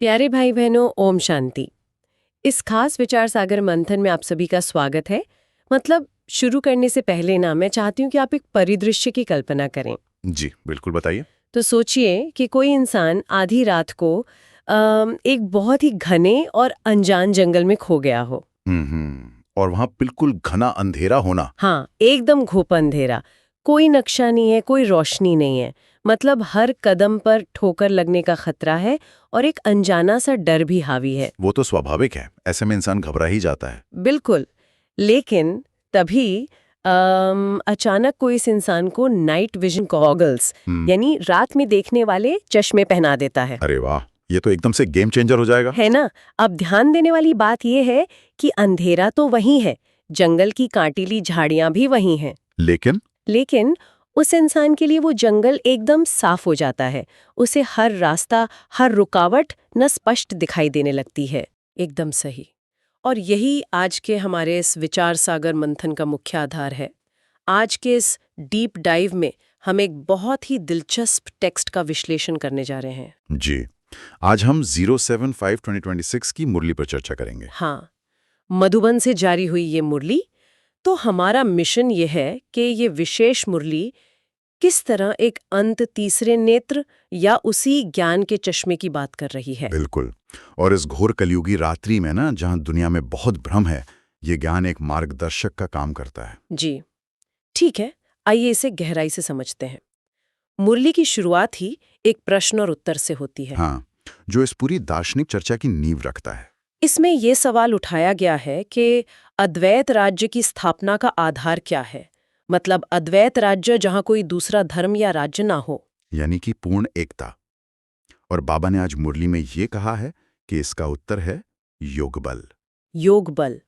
प्यारे भाई बहनों, ओम शांति। इस खास विचार सागर मंथन में आप सभी का स्वागत है। शुरू करने से पहले ना मैं चाहती हूँ कि आप एक परिदृश्य की कल्पना करें। जी बिल्कुल, बताइए। तो सोचिए कि कोई इंसान आधी रात को एक बहुत ही घने और अनजान जंगल में खो गया हो। और वहां बिल्कुल घना अंधेरा होना। हाँ, एकदम घुप अंधेरा। कोई नक्शा नहीं है, कोई रोशनी नहीं है। हर कदम पर ठोकर लगने का खतरा है और एक अनजाना सा डर भी हावी है। वो तो स्वाभाविक है, ऐसे में इंसान घबरा ही जाता है। बिल्कुल। लेकिन तभी अचानक कोई इस इंसान को नाइट विजन गॉगल्स यानी रात में देखने वाले चश्मे पहना देता है। अरे वाह, ये तो एकदम से गेम चेंजर हो जाएगा। है ना। अब ध्यान देने वाली बात यह है कि अंधेरा तो वही है, जंगल की कांटीली झाड़ियां भी वही हैं। लेकिन उस इंसान के लिए वो जंगल एकदम साफ हो जाता है। उसे हर रास्ता, हर रुकावट न स्पष्ट दिखाई देने लगती है। एकदम सही। और यही आज के हमारे इस विचार सागर मंथन का मुख्य आधार है। आज के इस डीप डाइव में हम एक बहुत ही दिलचस्प टेक्स्ट का विश्लेषण करने जा रहे हैं। जी, आज हम 075/2026 की मुरली पर चर्चा करेंगे। हाँ, मधुबन से जारी हुई ये मुरली। तो हमारा मिशन ये है कि ये विशेष मुरली किस तरह एक अंत तीसरे नेत्र या उसी ज्ञान के चश्मे की बात कर रही है। बिल्कुल। और इस घोर कलयुगी रात्रि में ना, जहां दुनिया में बहुत भ्रम है, ये ज्ञान एक मार्गदर्शक का काम करता है। जी ठीक है, आइए इसे गहराई से समझते हैं। मुरली की शुरुआत ही एक प्रश्न और उत्तर से होती है। हाँ, जो इस पूरी दार्शनिक चर्चा की नींव रखता है। इसमें यह सवाल उठाया गया है कि अद्वैत राज्य की स्थापना का आधार क्या है। अद्वैत राज्य जहां कोई दूसरा धर्म या राज्य ना हो, यानी कि पूर्ण एकता। और बाबा ने आज मुरली में ये कहा है कि इसका उत्तर है योग बल। योग बल।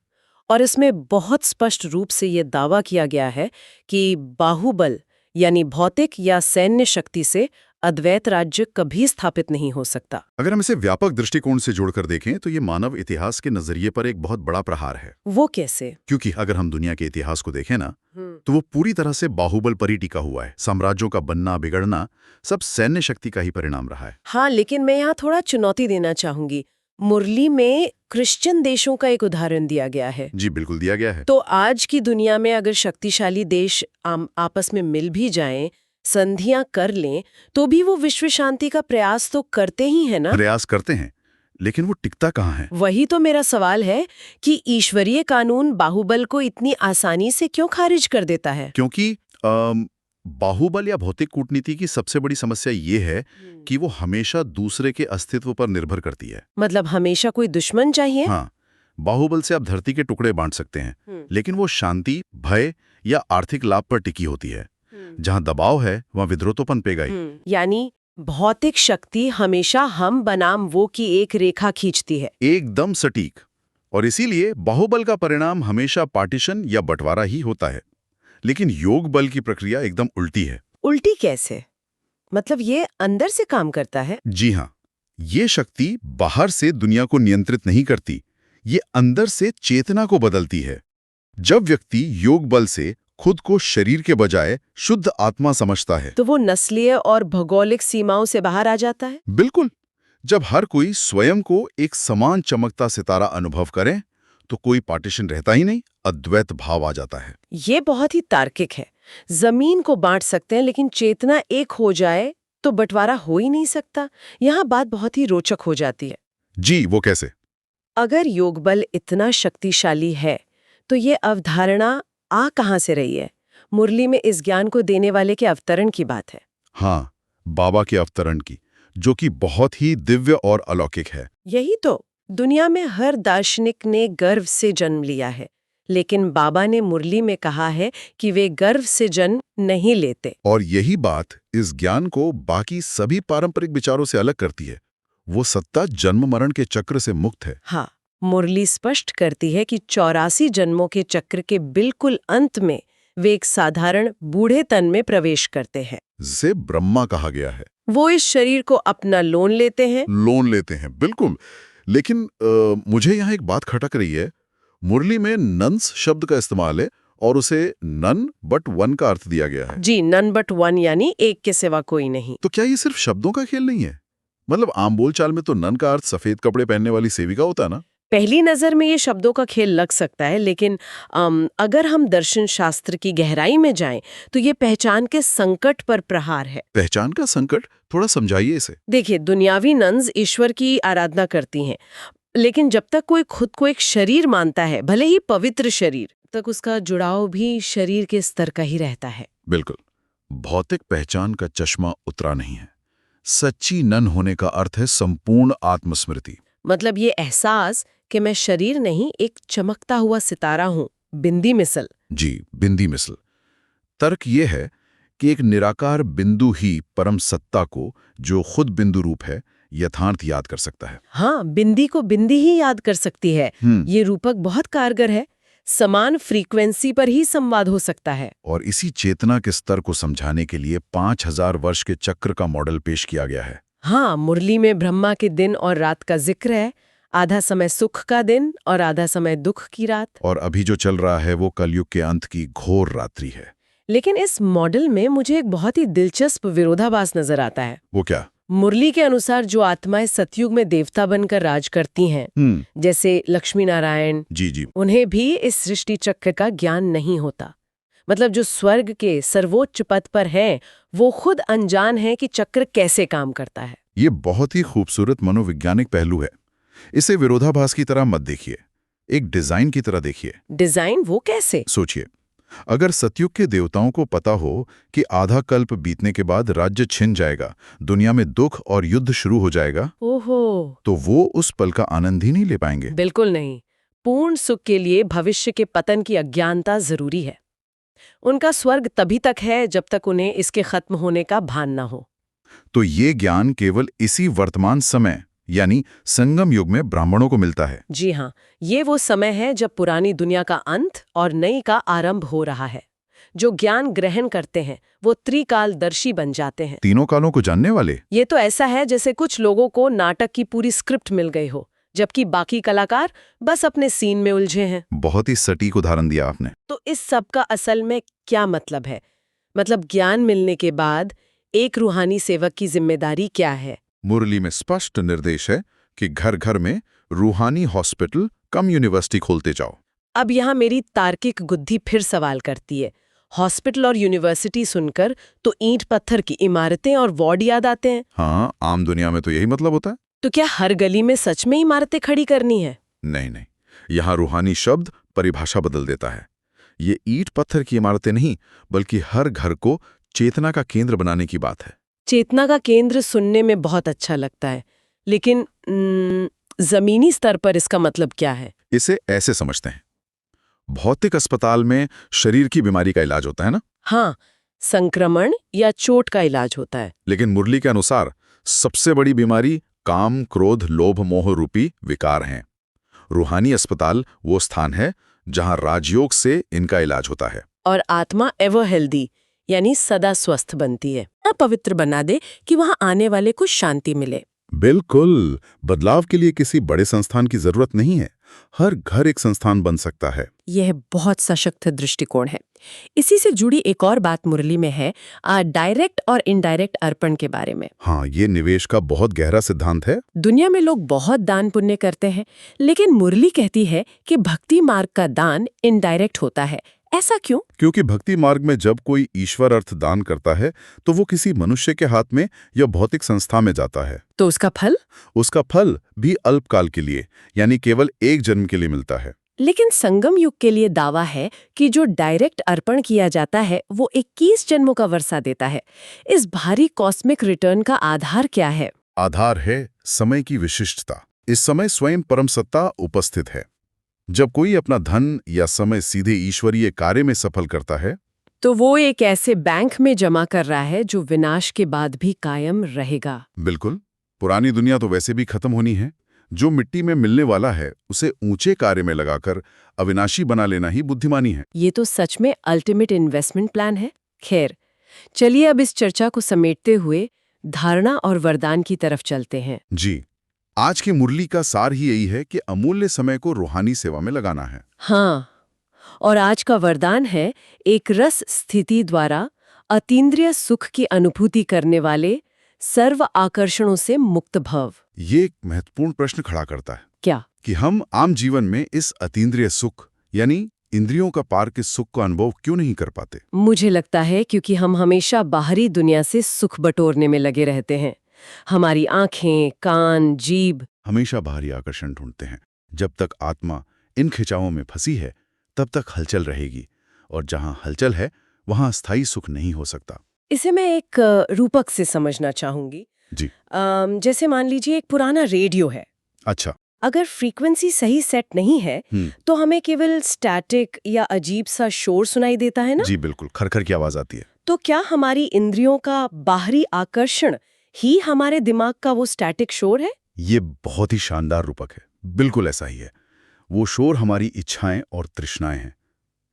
और इसमें बहुत स्पष्ट रूप से यह दावा किया गया है कि बाहुबल यानी भौतिक या सैन्य शक्ति से अद्वैत राज्य कभी स्थापित नहीं हो सकता। अगर हम इसे व्यापक दृष्टिकोण से जोड़कर देखें तो ये मानव इतिहास के नजरिए पर एक बहुत बड़ा प्रहार है। वो कैसे? क्योंकि अगर हम दुनिया के इतिहास को देखें ना, तो वो पूरी तरह से बाहुबल पर ही टिका हुआ है। साम्राज्यों का बनना बिगड़ना सब सैन्य शक्ति का ही परिणाम रहा है। हाँ, लेकिन मैं यहाँ थोड़ा चुनौती देना चाहूंगी। मुरली में क्रिश्चियन देशों का एक उदाहरण दिया गया है। जी बिल्कुल, दिया गया है। तो आज की दुनिया में अगर शक्तिशाली देश आपस में मिल भी जाएं, संधियां कर लें, तो भी वो विश्व शांति का प्रयास तो करते ही है ना। प्रयास करते हैं, लेकिन वो टिकता कहाँ है? वही तो मेरा सवाल है कि ईश्वरीय कानून बाहुबल को इतनी आसानी से क्यों खारिज कर देता है? क्योंकि बाहुबल या भौतिक कूटनीति की सबसे बड़ी समस्या ये है कि वो हमेशा दूसरे के अस्तित्व पर निर्भर करती है। हमेशा कोई दुश्मन चाहिए। हाँ, बाहुबल से आप धरती के टुकड़े बांट सकते हैं, लेकिन वो शांति, भय या आर्थिक लाभ पर टिकी होती है। जहां दबाव है वहां विद्रोह तो पनपेगा ही। यानी भौतिक शक्ति हमेशा हम बनाम वो की एक रेखा खींचती है। एकदम सटीक। और इसीलिए बाहुबल का परिणाम हमेशा पार्टीशन या बंटवारा ही होता है। लेकिन योग बल की प्रक्रिया एकदम उल्टी है। उल्टी कैसे? ये अंदर से काम करता है? जी हाँ, ये शक्ति बाहर से दुनिया को नियंत्रित नहीं करती, ये अंदर से चेतना को बदलती है। जब व्यक्ति योग बल से खुद को शरीर के बजाय शुद्ध आत्मा समझता है, तो वो नस्लीय और भौगोलिक सीमाओं से बाहर आ जाता है। बिल्कुल। जब हर कोई स्वयं को एक समान चमकता सितारा अनुभव करे, तो कोई पार्टीशन रहता ही नहीं, अद्वैत भाव आ जाता है। ये बहुत ही तार्किक है। जमीन को बांट सकते हैं, लेकिन चेतना एक हो जाए तो बंटवारा हो ही नहीं सकता। यहाँ बात बहुत ही रोचक हो जाती है। जी, वो कैसे? अगर योग बल इतना शक्तिशाली है, तो ये अवधारणा आ कहाँ से रही है? मुरली में इस ज्ञान को देने वाले के अवतरण की बात है। हाँ, बाबा के अवतरण की, जो कि बहुत ही दिव्य और अलौकिक है। यही तो, दुनिया में हर दार्शनिक ने गर्व से जन्म लिया है, लेकिन बाबा ने मुरली में कहा है कि वे गर्व से जन्म नहीं लेते। और यही बात इस ज्ञान को बाकी सभी पारंपरिक विचारों से अलग करती है। वो सत्ता जन्म मरण के चक्र से मुक्त है। हाँ, मुरली स्पष्ट करती है कि 84 जन्मों के चक्र के बिल्कुल अंत में वे एक साधारण बूढ़े तन में प्रवेश करते हैं, जिसे ब्रह्मा कहा गया है। वो इस शरीर को अपना लोन लेते हैं। बिल्कुल। लेकिन मुझे यहाँ एक बात खटक रही है। मुरली में नन्स शब्द का इस्तेमाल है और उसे नन बट वन का अर्थ दिया गया है। जी, नन बट वन यानी एक के सिवा कोई नहीं। तो क्या ये सिर्फ शब्दों का खेल नहीं है? मतलब आम बोलचाल में तो नन का अर्थ सफेद कपड़े पहनने वाली सेविका होता है ना। पहली नजर में ये शब्दों का खेल लग सकता है, लेकिन अगर हम दर्शन शास्त्र की गहराई में जाएं तो ये पहचान के संकट पर प्रहार है। पहचान का संकट, थोड़ा समझाइए इसे। देखिए, दुनियावी नन्स ईश्वर की आराधना करती हैं, लेकिन जब तक कोई खुद को एक शरीर मानता है, भले ही पवित्र शरीर, तक उसका जुड़ाव भी शरीर के स्तर का ही रहता है। बिल्कुल, भौतिक पहचान का चश्मा उतरा नहीं है। सच्ची नन होने का अर्थ है संपूर्ण आत्मस्मृति। मतलब ये एहसास कि मैं शरीर नहीं, एक चमकता हुआ सितारा हूँ, बिंदी मिसल। जी, बिंदी मिसल। तर्क ये है कि एक निराकार बिंदु ही परम सत्ता को, जो खुद बिंदु रूप है, यथार्थ याद कर सकता है। हाँ, बिंदी को बिंदी ही याद कर सकती है। ये रूपक बहुत कारगर है। समान फ्रीक्वेंसी पर ही संवाद हो सकता है। और इसी चेतना के स्तर को समझाने के लिए 5000 वर्ष के चक्र का मॉडल पेश किया गया है। हाँ, मुरली में ब्रह्मा के दिन और रात का जिक्र है। आधा समय सुख का दिन और आधा समय दुख की रात। और अभी जो चल रहा है वो कलयुग के अंत की घोर रात्रि है। लेकिन इस मॉडल में मुझे एक बहुत ही दिलचस्प विरोधाभास नजर आता है। वो क्या? मुरली के अनुसार जो आत्माएं सतयुग में देवता बनकर राज करती हैं, जैसे लक्ष्मी नारायण, जी, उन्हें भी इस सृष्टि चक्र का ज्ञान नहीं होता। मतलब जो स्वर्ग के सर्वोच्च पद पर हैं, वो खुद अनजान है कि चक्र कैसे काम करता है। ये बहुत ही खूबसूरत मनोवैज्ञानिक पहलू है। इसे विरोधाभास की तरह मत देखिए, एक डिजाइन की तरह देखिए। डिजाइन? वो कैसे? सोचिए, अगर सतयुग के देवताओं को पता हो कि आधा कल्प बीतने के बाद राज्य छिन जाएगा, दुनिया में दुख और युद्ध शुरू हो जाएगा, ओहो, तो वो उस पल का आनंद ही नहीं ले पाएंगे। बिल्कुल नहीं। पूर्ण सुख के लिए भविष्य के पतन की अज्ञानता जरूरी है। उनका स्वर्ग तभी तक है जब तक उन्हें इसके खत्म होने का भान न हो। तो ये ज्ञान केवल इसी वर्तमान समय यानी संगम युग में ब्राह्मणों को मिलता है। जी हाँ, ये वो समय है जब पुरानी दुनिया का अंत और नई का आरंभ हो रहा है। जो ज्ञान ग्रहण करते हैं वो त्रिकालदर्शी बन जाते हैं। तीनों कालों को जानने वाले। ये तो ऐसा है जैसे कुछ लोगों को नाटक की पूरी स्क्रिप्ट मिल गई हो, जबकि बाकी कलाकार बस अपने सीन में उलझे हैं। बहुत ही सटीक उदाहरण दिया आपने। तो इस सब का असल में क्या मतलब है? मतलब ज्ञान मिलने के बाद एक रूहानी सेवक की जिम्मेदारी क्या है? मुरली में स्पष्ट निर्देश है कि घर घर में रूहानी हॉस्पिटल कम यूनिवर्सिटी खोलते जाओ। अब यहाँ मेरी तार्किक बुद्धि फिर सवाल करती है। हॉस्पिटल और यूनिवर्सिटी सुनकर तो ईंट पत्थर की इमारतें और वार्ड याद आते हैं। हाँ, आम दुनिया में तो यही मतलब होता है। तो क्या हर गली में सच में इमारतें खड़ी करनी है? नहीं, यहाँ रूहानी शब्द परिभाषा बदल देता है। ये ईंट पत्थर की इमारतें नहीं, बल्कि हर घर को चेतना का केंद्र बनाने की बात है। चेतना का केंद्र सुनने में बहुत अच्छा लगता है, लेकिन जमीनी स्तर पर इसका मतलब क्या है? इसे ऐसे समझते हैं, भौतिक अस्पताल में शरीर की बीमारी का इलाज होता है ना? हाँ, संक्रमण या चोट का इलाज होता है। लेकिन मुरली के अनुसार सबसे बड़ी बीमारी काम, क्रोध, लोभ, मोह रूपी विकार हैं। रूहानी अस्पताल वो स्थान है जहां राजयोग से इनका इलाज होता है। और आत्मा एवर हेल्दी यानी सदा स्वस्थ बनती है, पवित्र बना दे कि वहां आने वाले को शांति मिले। बिल्कुल, बदलाव के लिए किसी बड़े संस्थान की जरूरत नहीं है। हर घर एक संस्थान बन सकता है। यह बहुत सशक्त दृष्टिकोण है। इसी से जुड़ी एक और बात मुरली में है, डायरेक्ट और इनडायरेक्ट अर्पण के बारे में। हाँ, ये निवेश का बहुत गहरा सिद्धांत है। दुनिया में लोग बहुत दान पुण्य करते हैं, लेकिन मुरली कहती है कि भक्ति मार्ग का दान इनडायरेक्ट होता है। ऐसा क्यों? क्योंकि भक्ति मार्ग में जब कोई ईश्वर अर्थ दान करता है तो वो किसी मनुष्य के हाथ में या भौतिक संस्था में जाता है। तो उसका फल? उसका फल भी अल्पकाल के लिए, यानी केवल एक जन्म के लिए मिलता है। लेकिन संगम युग के लिए दावा है कि जो डायरेक्ट अर्पण किया जाता है वो 21 जन्मों का वर्षा देता है। इस भारी कॉस्मिक रिटर्न का आधार क्या है? आधार है समय की विशिष्टता। इस समय स्वयं परम सत्ता उपस्थित है। जब कोई अपना धन या समय सीधे ईश्वरीय कार्य में सफल करता है, तो वो एक ऐसे बैंक में जमा कर रहा है जो विनाश के बाद भी कायम रहेगा। बिल्कुल, पुरानी दुनिया तो वैसे भी खत्म होनी है। जो मिट्टी में मिलने वाला है उसे ऊंचे कार्य में लगाकर अविनाशी बना लेना ही बुद्धिमानी है। ये तो सच में अल्टीमेट इन्वेस्टमेंट प्लान है। खैर, चलिए अब इस चर्चा को समेटते हुए धारणा और वरदान की तरफ चलते हैं। जी, आज की मुरली का सार ही यही है कि अमूल्य समय को रूहानी सेवा में लगाना है। हाँ, और आज का वरदान है एक रस स्थिति द्वारा अतीन्द्रिय सुख की अनुभूति करने वाले सर्व आकर्षणों से मुक्त भव। ये एक महत्वपूर्ण प्रश्न खड़ा करता है क्या? कि हम आम जीवन में इस अतीन्द्रिय सुख यानी इंद्रियों का पार के सुख का अनुभव क्यों नहीं कर पाते? मुझे लगता है क्योंकि हम हमेशा बाहरी दुनिया से सुख बटोरने में लगे रहते हैं। हमारी आंखें, कान, जीभ हमेशा बाहरी आकर्षण ढूंढते हैं। जब तक आत्मा इन खिंचावों में फंसी है तब तक हलचल रहेगी, और जहां हलचल है वहां स्थायी सुख नहीं हो सकता। इसे मैं एक रूपक से समझना चाहूंगी। जी। जैसे मान लीजिए एक पुराना रेडियो है। अच्छा। अगर फ्रीक्वेंसी सही सेट नहीं है तो हमें केवल स्टैटिक या अजीब सा शोर सुनाई देता है ना? जी बिल्कुल, खरखर की आवाज आती है। तो क्या हमारी इंद्रियों का बाहरी आकर्षण ही हमारे दिमाग का वो स्टैटिक शोर है? ये बहुत ही शानदार रूपक है। बिल्कुल ऐसा ही है। वो शोर हमारी इच्छाएं और तृष्णाएं हैं।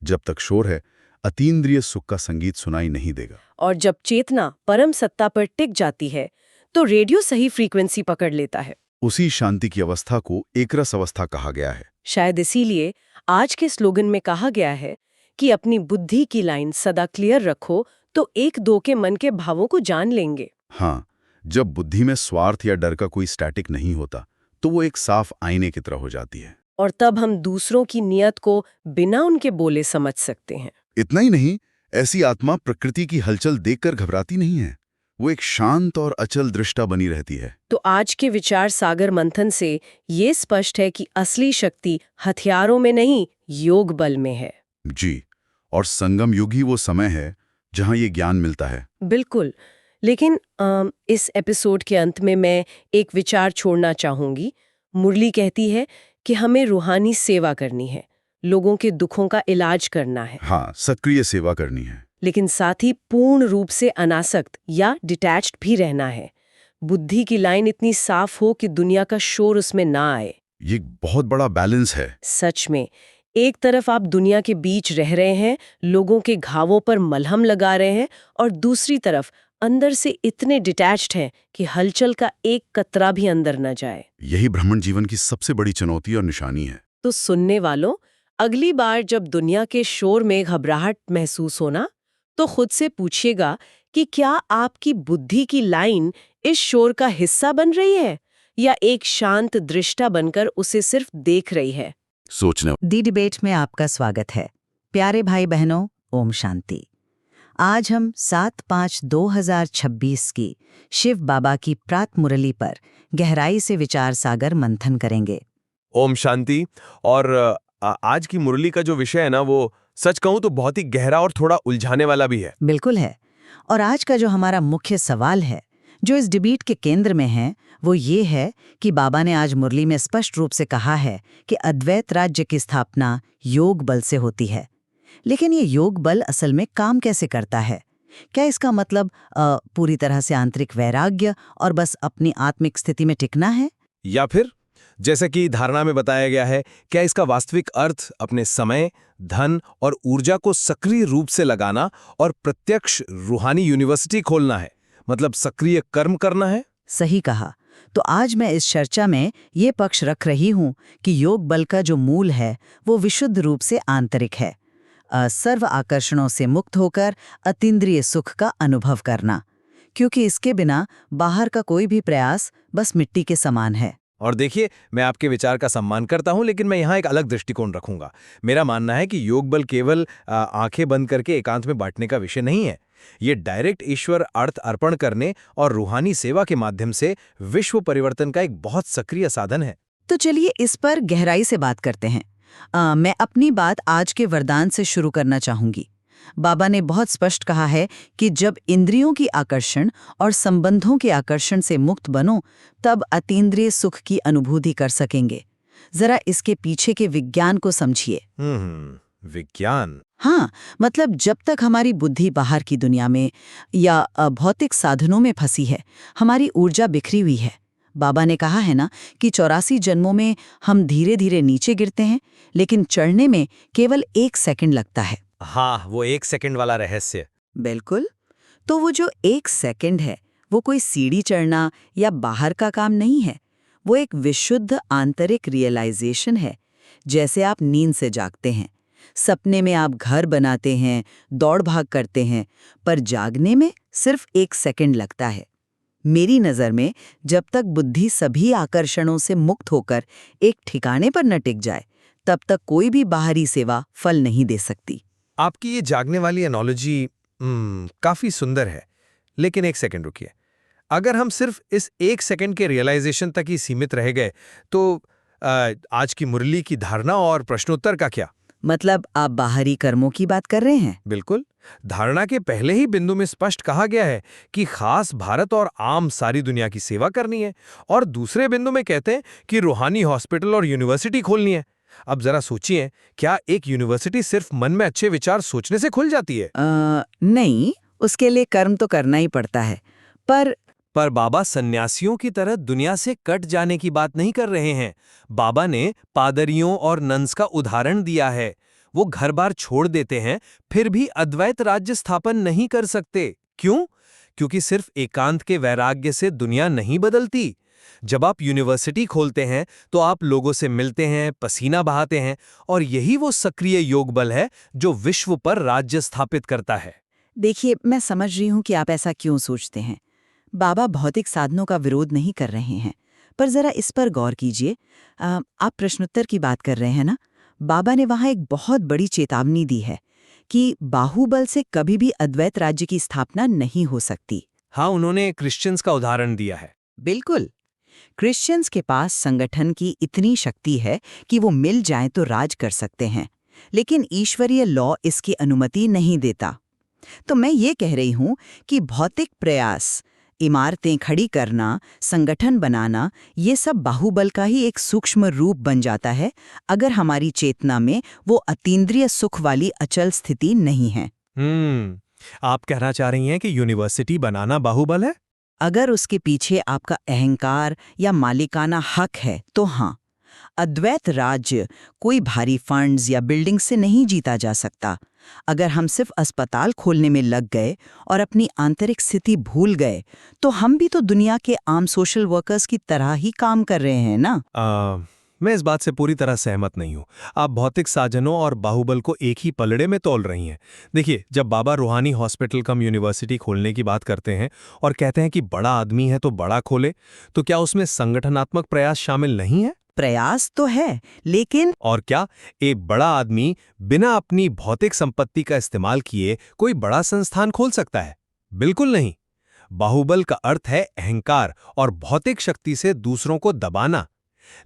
जब तक शोर है, अतीन्द्रिय सुख का संगीत सुनाई नहीं देगा। और जब चेतना परम सत्ता पर टिक जाती है तो रेडियो सही फ्रीक्वेंसी पकड़ लेता है। उसी शांति की अवस्था को एकरस अवस्था कहा गया है। शायद इसीलिए आज के स्लोगन में कहा गया है कि अपनी बुद्धि की लाइन सदा क्लियर रखो तो एक दो के मन के भावों को जान लेंगे। हाँ, जब बुद्धि में स्वार्थ या डर का कोई स्टैटिक नहीं होता तो वो एक साफ आईने की तरह हो जाती है। और तब हम दूसरों की नियत को बिना उनके बोले समझ सकते हैं। इतना ही नहीं, ऐसी आत्मा प्रकृति की हलचल देखकर घबराती नहीं है। वो एक शांत और अचल दृष्टा बनी रहती है। तो आज के विचार सागर मंथन से ये स्पष्ट है कि असली शक्ति हथियारों में नहीं, योग बल में है। जी, और संगम युग ही वो समय है जहां ये ज्ञान मिलता है। बिल्कुल। लेकिन इस एपिसोड के अंत में मैं एक विचार छोड़ना चाहूंगी। मुरली कहती है कि हमें रूहानी सेवा करनी है, लोगों के दुखों का इलाज करना है। हाँ, सक्रिय सेवा करनी है। लेकिन साथ ही पूर्ण रूप से अनासक्त या डिटैच्ड भी रहना है। बुद्धि की लाइन इतनी साफ हो कि दुनिया का शोर उसमें ना आए। ये एक बहुत बड़ा बैलेंस है। सच में, एक तरफ आप दुनिया के बीच रह रहे हैं, लोगों के घावों पर मलहम लगा रहे हैं, और दूसरी तरफ अंदर से इतने डिटैच्ड हैं कि हलचल का एक कतरा भी अंदर न जाए। यही ब्राह्मण जीवन की सबसे बड़ी चुनौती और निशानी है। तो सुनने वालों, अगली बार जब दुनिया के शोर में घबराहट महसूस होना, तो खुद से पूछिएगा कि क्या आपकी बुद्धि की लाइन इस शोर का हिस्सा बन रही है या एक शांत दृष्टा बनकर उसे सिर्फ देख रही है। सोचना। दी डिबेट में आपका स्वागत है। प्यारे भाई बहनों, ओम शांति। आज हम 7/5/2026 की शिव बाबा की प्रात मुरली पर गहराई से विचार सागर मंथन करेंगे। ओम शांति। और आज की मुरली का जो विषय है ना, वो सच कहूं तो बहुत ही गहरा और थोड़ा उलझाने वाला भी है। बिल्कुल है। और आज का जो हमारा मुख्य सवाल है, जो इस डिबेट के केंद्र में है, वो ये है कि बाबा ने आज मुरली में स्पष्ट रूप से कहा है कि अद्वैत राज्य की स्थापना योग बल से होती है। लेकिन ये योग बल असल में काम कैसे करता है? क्या इसका मतलब पूरी तरह से आंतरिक वैराग्य और बस अपनी आत्मिक स्थिति में टिकना है? या फिर जैसे कि धारणा में बताया गया है, क्या इसका वास्तविक अर्थ अपने समय, धन और ऊर्जा को सक्रिय रूप से लगाना और प्रत्यक्ष रूहानी यूनिवर्सिटी खोलना है, मतलब सक्रिय कर्म करना है? सही कहा। तो आज मैं इस चर्चा में ये पक्ष रख रही हूँ कि योग बल का जो मूल है वो विशुद्ध रूप से आंतरिक है। सर्व आकर्षणों से मुक्त होकर अतीन्द्रिय सुख का अनुभव करना, क्योंकि इसके बिना बाहर का कोई भी प्रयास बस मिट्टी के समान है। और देखिए, मैं आपके विचार का सम्मान करता हूं, लेकिन मैं यहाँ एक अलग दृष्टिकोण रखूंगा। मेरा मानना है कि योग बल केवल आंखें बंद करके एकांत में बांटने का विषय नहीं है। ये डायरेक्ट ईश्वर अर्थ अर्पण करने और रूहानी सेवा के माध्यम से विश्व परिवर्तन का एक बहुत सक्रिय साधन है। तो चलिए इस पर गहराई से बात करते हैं। मैं अपनी बात आज के वरदान से शुरू करना चाहूंगी। बाबा ने बहुत स्पष्ट कहा है कि जब इंद्रियों की आकर्षण और संबंधों के आकर्षण से मुक्त बनो, तब अतीन्द्रिय सुख की अनुभूति कर सकेंगे। जरा इसके पीछे के विज्ञान को समझिए। विज्ञान? हाँ, मतलब जब तक हमारी बुद्धि बाहर की दुनिया में या भौतिक साधनों में फंसी है, हमारी ऊर्जा बिखरी हुई है। बाबा ने कहा है ना कि 84 जन्मों में हम धीरे धीरे नीचे गिरते हैं, लेकिन चढ़ने में केवल 1 सेकंड लगता है। हाँ, वो 1 सेकंड वाला रहस्य। बिल्कुल। तो वो जो 1 सेकंड है, वो कोई सीढ़ी चढ़ना या बाहर का काम नहीं है। वो एक विशुद्ध आंतरिक रियलाइजेशन है। जैसे आप नींद से जागते हैं, सपने में आप घर बनाते हैं, दौड़ भाग करते हैं, पर जागने में सिर्फ 1 सेकंड लगता है। मेरी नज़र में जब तक बुद्धि सभी आकर्षणों से मुक्त होकर एक ठिकाने पर न टिक जाए, तब तक कोई भी बाहरी सेवा फल नहीं दे सकती। आपकी ये जागने वाली एनोलॉजी काफी सुंदर है, लेकिन एक सेकंड रुकिए। अगर हम सिर्फ इस एक सेकंड के रियलाइजेशन तक ही सीमित रह गए तो आज की मुरली की धारणा और प्रश्नोत्तर का क्या? मतलब आप बाहरी कर्मों की बात कर रहे हैं? बिल्कुल। धारणा के पहले ही बिंदु में स्पष्ट कहा गया है कि खास भारत और आम सारी दुनिया की सेवा करनी है, और दूसरे बिंदु में कहते हैं कि रूहानी हॉस्पिटल और यूनिवर्सिटी खोलनी है। अब जरा सोचिए, क्या एक यूनिवर्सिटी सिर्फ मन में अच्छे विचार सोचने से खुल जाती है? नहीं, उसके लिए कर्म तो करना ही पड़ता है। पर बाबा सन्यासियों की तरह दुनिया से कट जाने की बात नहीं कर रहे हैं। बाबा ने पादरियों और नन्स का उदाहरण दिया है। वो घर बार छोड़ देते हैं, फिर भी अद्वैत राज्य स्थापन नहीं कर सकते। क्यों? क्योंकि सिर्फ एकांत के वैराग्य से दुनिया नहीं बदलती। जब आप यूनिवर्सिटी खोलते हैं तो आप लोगों से मिलते हैं, पसीना बहाते हैं, और यही वो सक्रिय योग बल है जो विश्व पर राज्य स्थापित करता है। देखिए, मैं समझ रही हूँ कि आप ऐसा क्यों सोचते हैं। बाबा भौतिक साधनों का विरोध नहीं कर रहे हैं, पर जरा इस पर गौर कीजिए। आप प्रश्नोत्तर की बात कर रहे हैं ना? बाबा ने वहाँ एक बहुत बड़ी चेतावनी दी है कि बाहुबल से कभी भी अद्वैत राज्य की स्थापना नहीं हो सकती। हाँ, उन्होंने क्रिश्चियंस का उदाहरण दिया है। बिल्कुल। क्रिश्चियंस के पास संगठन की इतनी शक्ति है कि वो मिल जाएं तो राज कर सकते हैं, लेकिन ईश्वरीय लॉ इसकी अनुमति नहीं देता। तो मैं ये कह रही हूँ कि भौतिक प्रयास, इमारतें खड़ी करना, संगठन बनाना, ये सब बाहुबल का ही एक सूक्ष्म रूप बन जाता है, अगर हमारी चेतना में वो अतीन्द्रिय सुख वाली अचल स्थिति नहीं है। आप कहना चाह रही हैं कि यूनिवर्सिटी बनाना बाहुबल है? अगर उसके पीछे आपका अहंकार या मालिकाना हक है तो हाँ। अद्वैत राज्य कोई भारी फंड्स या बिल्डिंग से नहीं जीता जा सकता। अगर हम सिर्फ अस्पताल खोलने में लग गए और अपनी आंतरिक स्थिति भूल गए, तो हम भी तो दुनिया के आम सोशल वर्कर्स की तरह ही काम कर रहे हैं ना। मैं इस बात से पूरी तरह सहमत नहीं हूँ। आप भौतिक साधनों और बाहुबल को एक ही पलड़े में तौल रही हैं। देखिए, जब बाबा रूहानी हॉस्पिटल कम यूनिवर्सिटी खोलने की बात करते हैं और कहते हैं कि बड़ा आदमी है तो बड़ा खोले, तो क्या उसमें संगठनात्मक प्रयास शामिल नहीं है? प्रयास तो है, लेकिन और क्या एक बड़ा आदमी बिना अपनी भौतिक संपत्ति का इस्तेमाल किए कोई बड़ा संस्थान खोल सकता है? बिल्कुल नहीं। बाहुबल का अर्थ है अहंकार और भौतिक शक्ति से दूसरों को दबाना।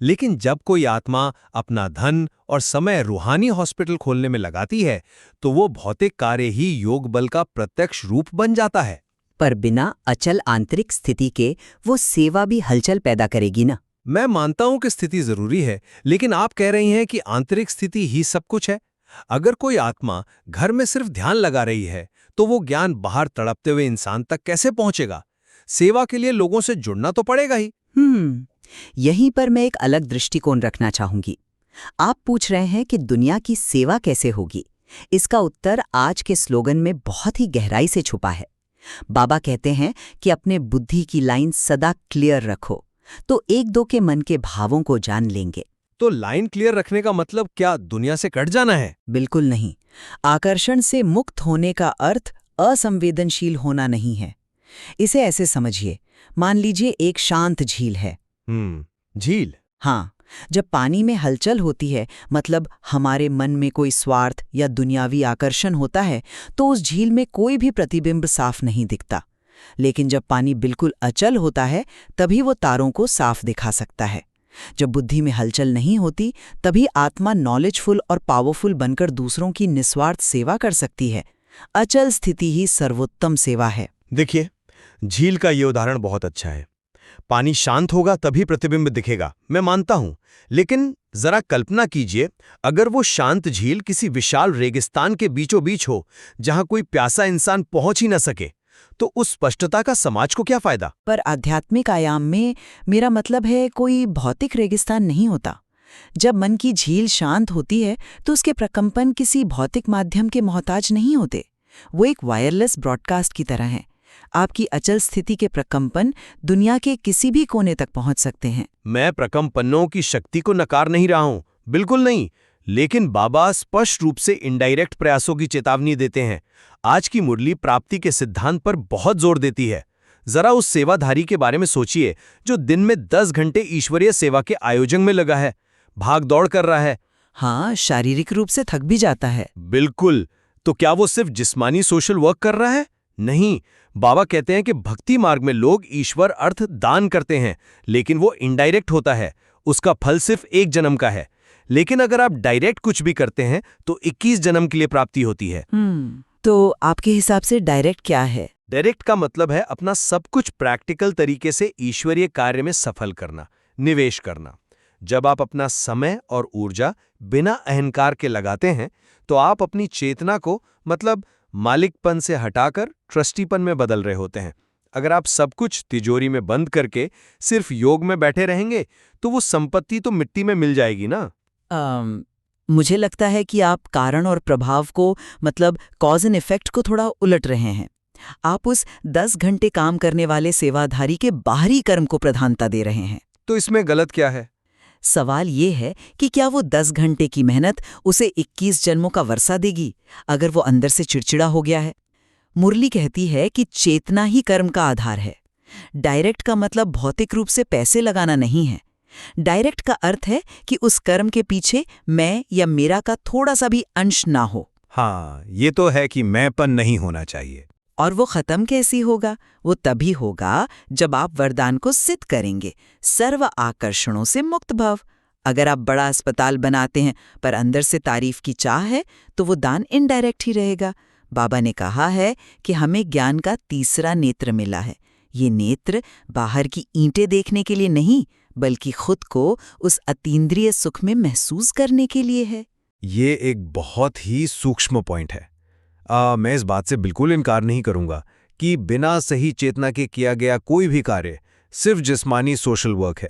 लेकिन जब कोई आत्मा अपना धन और समय रूहानी हॉस्पिटल खोलने में लगाती है, तो वो भौतिक कार्य ही योग बल का प्रत्यक्ष रूप बन जाता है। पर बिना अचल आंतरिक स्थिति के वो सेवा भी हलचल पैदा करेगी ना। मैं मानता हूं कि स्थिति जरूरी है, लेकिन आप कह रही हैं कि आंतरिक स्थिति ही सब कुछ है। अगर कोई आत्मा घर में सिर्फ ध्यान लगा रही है, तो वो ज्ञान बाहर तड़पते हुए इंसान तक कैसे पहुंचेगा? सेवा के लिए लोगों से जुड़ना तो पड़ेगा ही। यहीं पर मैं एक अलग दृष्टिकोण रखना चाहूंगी। आप पूछ रहे हैं कि दुनिया की सेवा कैसे होगी। इसका उत्तर आज के स्लोगन में बहुत ही गहराई से छुपा है। बाबा कहते हैं कि अपने बुद्धि की लाइन सदा क्लियर रखो, तो एक दो के मन के भावों को जान लेंगे। तो लाइन क्लियर रखने का मतलब क्या दुनिया से कट जाना है? बिल्कुल नहीं। आकर्षण से मुक्त होने का अर्थ असंवेदनशील होना नहीं है। इसे ऐसे समझिए, मान लीजिए एक शांत झील है। झील? हाँ, जब पानी में हलचल होती है, मतलब हमारे मन में कोई स्वार्थ या दुनियावी आकर्षण होता है, तो उस झील में कोई भी प्रतिबिंब साफ नहीं दिखता। लेकिन जब पानी बिल्कुल अचल होता है, तभी वो तारों को साफ दिखा सकता है। जब बुद्धि में हलचल नहीं होती, तभी आत्मा नॉलेजफुल और पावरफुल बनकर दूसरों की निस्वार्थ सेवा कर सकती है। अचल स्थिति ही सर्वोत्तम सेवा है। देखिए, झील का ये उदाहरण बहुत अच्छा है। पानी शांत होगा तभी प्रतिबिंब दिखेगा, मैं मानता हूं। लेकिन जरा कल्पना कीजिए, अगर वो शांत झील किसी विशाल रेगिस्तान के बीचों बीच हो, जहां कोई प्यासा इंसान पहुंच ही न सके, तो उस स्पष्टता का समाज को क्या फायदा? पर आध्यात्मिक आयाम में मेरा मतलब है कोई भौतिक रेगिस्तान नहीं होता। जब मन की झील शांत होती है, तो उसके प्रकंपन किसी भौतिक माध्यम के मोहताज नहीं होते। वो एक वायरलेस ब्रॉडकास्ट की तरह है। आपकी अचल स्थिति के प्रकंपन दुनिया के किसी भी कोने तक पहुंच सकते हैं। मैं प्रकंपनों की शक्ति को नकार नहीं रहा हूं, बिल्कुल नहीं। लेकिन बाबा स्पष्ट रूप से इनडायरेक्ट प्रयासों की चेतावनी देते हैं। आज की मुरली प्राप्ति के सिद्धांत पर बहुत जोर देती है। जरा उस सेवाधारी के बारे में सोचिए जो दिन में 10 घंटे ईश्वरीय सेवा के आयोजन में लगा है, भाग दौड़ कर रहा है। हाँ, शारीरिक रूप से थक भी जाता है। बिल्कुल। तो क्या वो सिर्फ जिस्मानी सोशल वर्क कर रहा है? नहीं। बाबा कहते हैं कि भक्ति मार्ग में लोग ईश्वर अर्थ दान करते हैं, लेकिन वो इनडायरेक्ट होता है, उसका फल सिर्फ एक जन्म का है। लेकिन अगर आप डायरेक्ट कुछ भी करते हैं तो 21 जन्म के लिए प्राप्ति होती है। तो आपके हिसाब से डायरेक्ट क्या है? डायरेक्ट का मतलब है अपना सब कुछ प्रैक्टिकल तरीके से ईश्वरीय कार्य में सफल करना, निवेश करना। जब आप अपना समय और ऊर्जा बिना अहंकार के लगाते हैं तो आप अपनी चेतना को मतलब मालिकपन से हटाकर ट्रस्टीपन में बदल रहे होते हैं। अगर आप सब कुछ तिजोरी में बंद करके सिर्फ योग में बैठे रहेंगे तो वो संपत्ति तो मिट्टी में मिल जाएगी ना। मुझे लगता है कि आप कारण और प्रभाव को मतलब कॉज एंड इफेक्ट को थोड़ा उलट रहे हैं। आप उस 10 घंटे काम करने वाले सेवाधारी के बाहरी कर्म को प्रधानता दे रहे हैं। तो इसमें गलत क्या है? सवाल ये है कि क्या वो 10 घंटे की मेहनत उसे 21 जन्मों का वर्षा देगी अगर वो अंदर से चिड़चिड़ा हो गया है? मुरली कहती है कि चेतना ही कर्म का आधार है। डायरेक्ट का मतलब भौतिक रूप से पैसे लगाना नहीं है। डायरेक्ट का अर्थ है कि उस कर्म के पीछे मैं या मेरा का थोड़ा सा भी अंश ना हो। हाँ, ये तो है कि मैंपन नहीं होना चाहिए। और वो खत्म कैसी होगा? वो तभी होगा जब आप वरदान को सिद्ध करेंगे, सर्व आकर्षणों से मुक्त भव। अगर आप बड़ा अस्पताल बनाते हैं पर अंदर से तारीफ की चाह है तो वो दान इनडायरेक्ट ही रहेगा। बाबा ने कहा है कि हमें ज्ञान का तीसरा नेत्र मिला है। ये नेत्र बाहर की ईंटें देखने के लिए नहीं बल्कि खुद को उस अतीन्द्रिय सुख में महसूस करने के लिए है। ये एक बहुत ही सूक्ष्म पॉइंट है। मैं इस बात से बिल्कुल इनकार नहीं करूंगा कि बिना सही चेतना के किया गया कोई भी कार्य सिर्फ जिस्मानी सोशल वर्क है।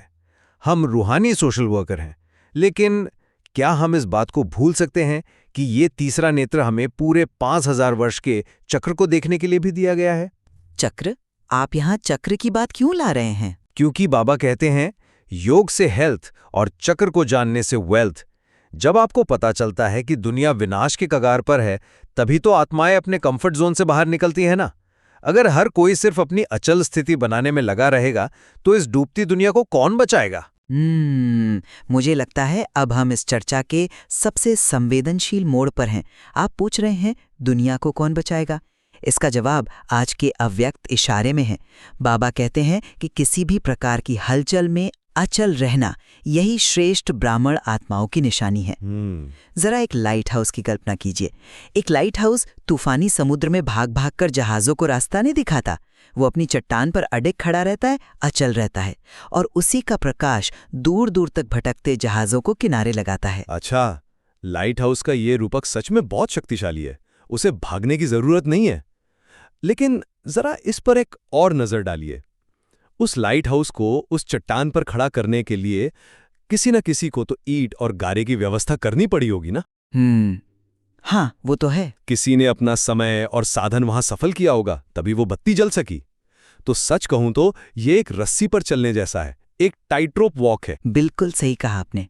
हम रूहानी सोशल वर्कर हैं। लेकिन क्या हम इस बात को भूल सकते हैं कि ये तीसरा नेत्र हमें पूरे 5000 वर्ष के चक्र को देखने के लिए भी दिया गया है? चक्र? आप यहाँ चक्र की बात क्यों ला रहे हैं? क्योंकि बाबा कहते हैं योग से हेल्थ और चक्र को जानने से वेल्थ। जब आपको पता चलता है कि दुनिया विनाश के कगार पर है, तभी तो आत्माएं अपने कंफर्ट जोन से बाहर निकलती है ना। अगर हर कोई सिर्फ अपनी अचल स्थिति बनाने में लगा रहेगा तो इस डूबती दुनिया को कौन बचाएगा? मुझे लगता है अब हम इस चर्चा के सबसे संवेदनशील मोड़ पर हैं। आप पूछ रहे हैं दुनिया को कौन बचाएगा? इसका जवाब आज के अव्यक्त इशारे में है। बाबा कहते हैं कि किसी भी प्रकार की हलचल में अचल रहना यही श्रेष्ठ ब्राह्मण आत्माओं की निशानी है। जरा एक लाइट हाउस की कल्पना कीजिए। एक लाइट हाउस तूफानी समुद्र में भाग भाग कर जहाज़ों को रास्ता नहीं दिखाता। वो अपनी चट्टान पर अडिग खड़ा रहता है, अचल रहता है, और उसी का प्रकाश दूर दूर तक भटकते जहाज़ों को किनारे लगाता है। अच्छा, लाइट हाउस का ये रूपक सच में बहुत शक्तिशाली है। उसे भागने की जरूरत नहीं है। लेकिन जरा इस पर एक और नजर डालिए। उस लाइट हाउस को उस चट्टान पर खड़ा करने के लिए किसी न किसी को तो ईंट और गारे की व्यवस्था करनी पड़ी होगी ना। हाँ, वो तो है। किसी ने अपना समय और साधन वहां सफल किया होगा, तभी वो बत्ती जल सकी। तो सच कहूं तो ये एक रस्सी पर चलने जैसा है, एक टाइट रोप वॉक है। बिल्कुल सही कहा आपने।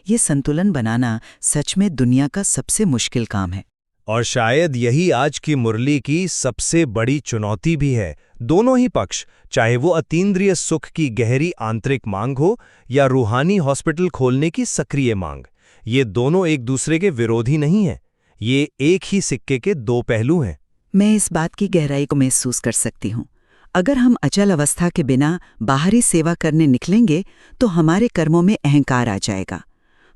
ये संतुलन बनाना सच में दुनिया का सबसे मुश्किल काम है। और शायद यही आज की मुरली की सबसे बड़ी चुनौती भी है। दोनों ही पक्ष, चाहे वो अतीन्द्रिय सुख की गहरी आंतरिक मांग हो या रूहानी हॉस्पिटल खोलने की सक्रिय मांग, ये दोनों एक दूसरे के विरोधी नहीं हैं। ये एक ही सिक्के के दो पहलू हैं। मैं इस बात की गहराई को महसूस कर सकती हूँ। अगर हम अचल अवस्था के बिना बाहरी सेवा करने निकलेंगे तो हमारे कर्मों में अहंकार आ जाएगा।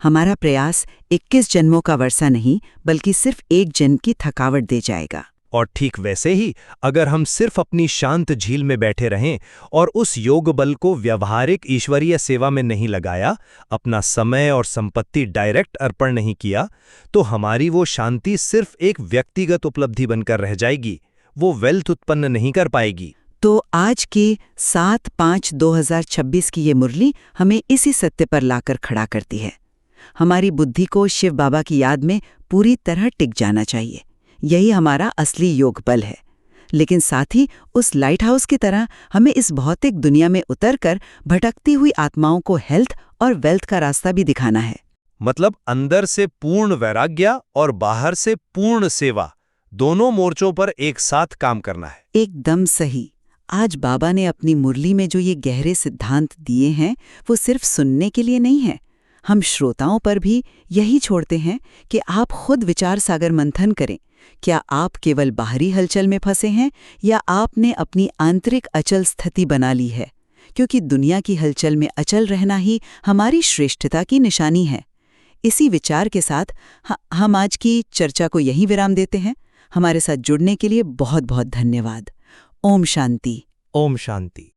हमारा प्रयास 21 जन्मों का वर्षा नहीं बल्कि सिर्फ एक जन्म की थकावट दे जाएगा। और ठीक वैसे ही अगर हम सिर्फ अपनी शांत झील में बैठे रहें और उस योग बल को व्यवहारिक ईश्वरीय सेवा में नहीं लगाया, अपना समय और संपत्ति डायरेक्ट अर्पण नहीं किया, तो हमारी वो शांति सिर्फ एक व्यक्तिगत उपलब्धि बनकर रह जाएगी। वो वेल्थ उत्पन्न नहीं कर पाएगी। तो आज के 7/5/2026 की ये मुरली हमें इसी सत्य पर लाकर खड़ा करती है। हमारी बुद्धि को शिव बाबा की याद में पूरी तरह टिक जाना चाहिए। यही हमारा असली योग बल है। लेकिन साथ ही उस लाइट हाउस की तरह हमें इस भौतिक दुनिया में उतरकर भटकती हुई आत्माओं को हेल्थ और वेल्थ का रास्ता भी दिखाना है। मतलब अंदर से पूर्ण वैराग्य और बाहर से पूर्ण सेवा, दोनों मोर्चों पर एक साथ काम करना है। एकदम सही। आज बाबा ने अपनी मुरली में जो ये गहरे सिद्धांत दिए हैं वो सिर्फ सुनने के लिए नहीं है। हम श्रोताओं पर भी यही छोड़ते हैं कि आप खुद विचार सागर मंथन करें। क्या आप केवल बाहरी हलचल में फंसे हैं या आपने अपनी आंतरिक अचल स्थिति बना ली है? क्योंकि दुनिया की हलचल में अचल रहना ही हमारी श्रेष्ठता की निशानी है। इसी विचार के साथ हम आज की चर्चा को यहीं विराम देते हैं। हमारे साथ जुड़ने के लिए बहुत बहुत धन्यवाद। ओम शांति। ओम शांति।